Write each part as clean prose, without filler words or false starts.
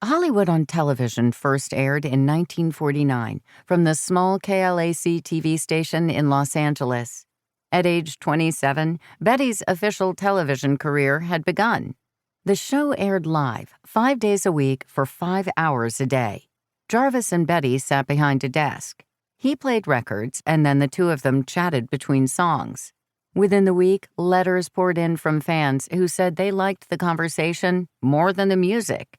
Hollywood on Television first aired in 1949 from the small KLAC TV station in Los Angeles. At age 27, Betty's official television career had begun. The show aired live 5 days a week for 5 hours a day. Jarvis and Betty sat behind a desk. He played records, and then the two of them chatted between songs. Within the week, letters poured in from fans who said they liked the conversation more than the music.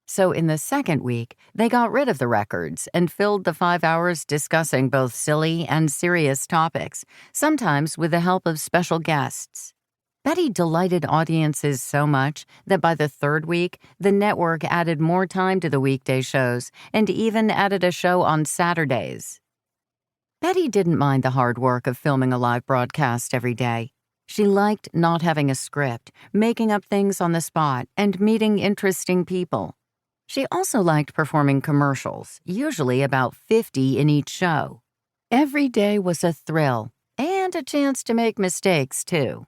So in the second week, they got rid of the records and filled the 5 hours discussing both silly and serious topics, sometimes with the help of special guests. Betty delighted audiences so much that by the third week, the network added more time to the weekday shows and even added a show on Saturdays. Betty didn't mind the hard work of filming a live broadcast every day. She liked not having a script, making up things on the spot, and meeting interesting people. She also liked performing commercials, usually about 50 in each show. Every day was a thrill, and a chance to make mistakes, too.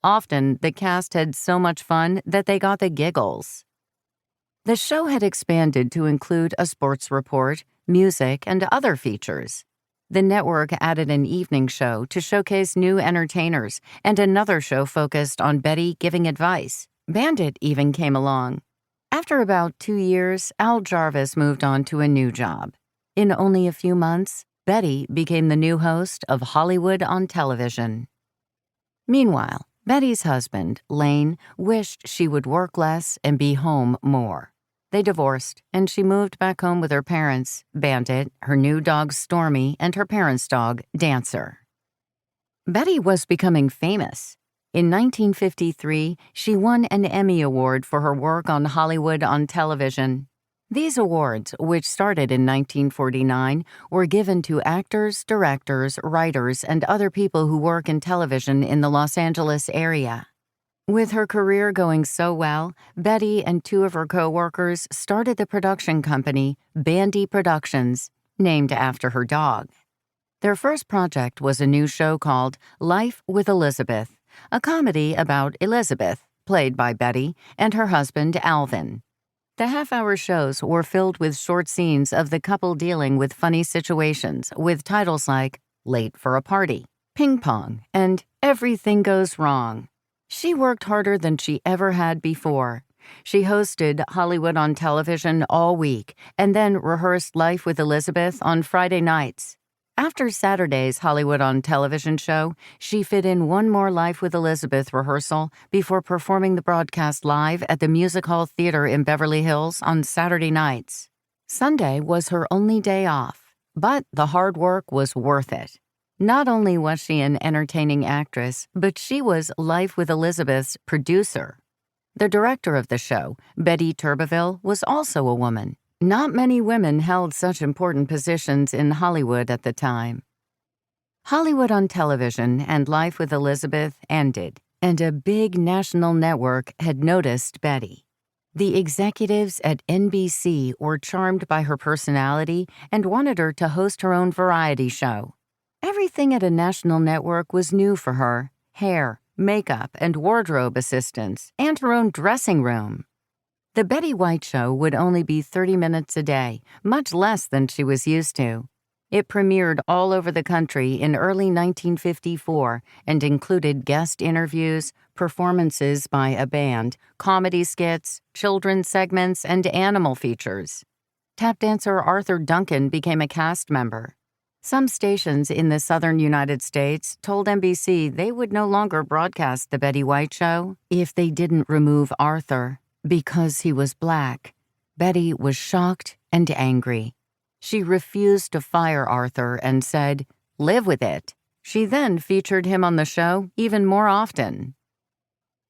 Often, the cast had so much fun that they got the giggles. The show had expanded to include a sports report, music, and other features. The network added an evening show to showcase new entertainers and another show focused on Betty giving advice. Bandit even came along. After about 2 years, Al Jarvis moved on to a new job. In only a few months, Betty became the new host of Hollywood on Television. Meanwhile, Betty's husband, Lane, wished she would work less and be home more. They divorced, and she moved back home with her parents, Bandit, her new dog Stormy, and her parents' dog, Dancer. Betty was becoming famous. In 1953, she won an Emmy Award for her work on Hollywood on Television. These awards, which started in 1949, were given to actors, directors, writers, and other people who work in television in the Los Angeles area. With her career going so well, Betty and 2 of her co-workers started the production company, Bandy Productions, named after her dog. Their first project was a new show called Life with Elizabeth, a comedy about Elizabeth, played by Betty, and her husband, Alvin. The half-hour shows were filled with short scenes of the couple dealing with funny situations, with titles like Late for a Party, Ping Pong, and Everything Goes Wrong. She worked harder than she ever had before. She hosted Hollywood on Television all week and then rehearsed Life with Elizabeth on Friday nights. After Saturday's Hollywood on Television show, she fit in one more Life with Elizabeth rehearsal before performing the broadcast live at the Music Hall Theater in Beverly Hills on Saturday nights. Sunday was her only day off, but the hard work was worth it. Not only was she an entertaining actress, but she was Life with Elizabeth's producer. The director of the show, Betty Turbeville, was also a woman. Not many women held such important positions in Hollywood at the time. Hollywood on Television and Life with Elizabeth ended, and a big national network had noticed Betty. The executives at NBC were charmed by her personality and wanted her to host her own variety show. Everything at a national network was new for her: hair, makeup, and wardrobe assistants, and her own dressing room. The Betty White Show would only be 30 minutes a day, much less than she was used to. It premiered all over the country in early 1954 and included guest interviews, performances by a band, comedy skits, children's segments, and animal features. Tap dancer Arthur Duncan became a cast member. Some stations in the southern United States told NBC they would no longer broadcast the Betty White Show if they didn't remove Arthur because he was black. Betty was shocked and angry. She refused to fire Arthur and said, "Live with it." She then featured him on the show even more often.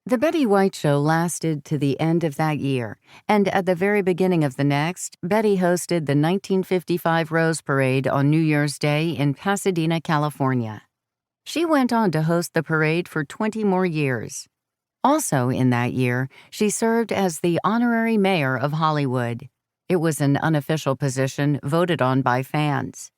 The Betty White Show lasted to the end of that year, and at the very beginning of the next, Betty hosted the 1955 Rose Parade on New Year's Day in Pasadena, California. She went on to host the parade for 20 more years. Also in that year, she served as the honorary mayor of Hollywood. It was an unofficial position voted on by fans.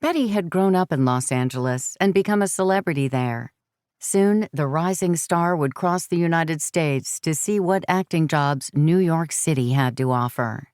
Betty had grown up in Los Angeles and become a celebrity there. Soon, the rising star would cross the United States to see what acting jobs New York City had to offer.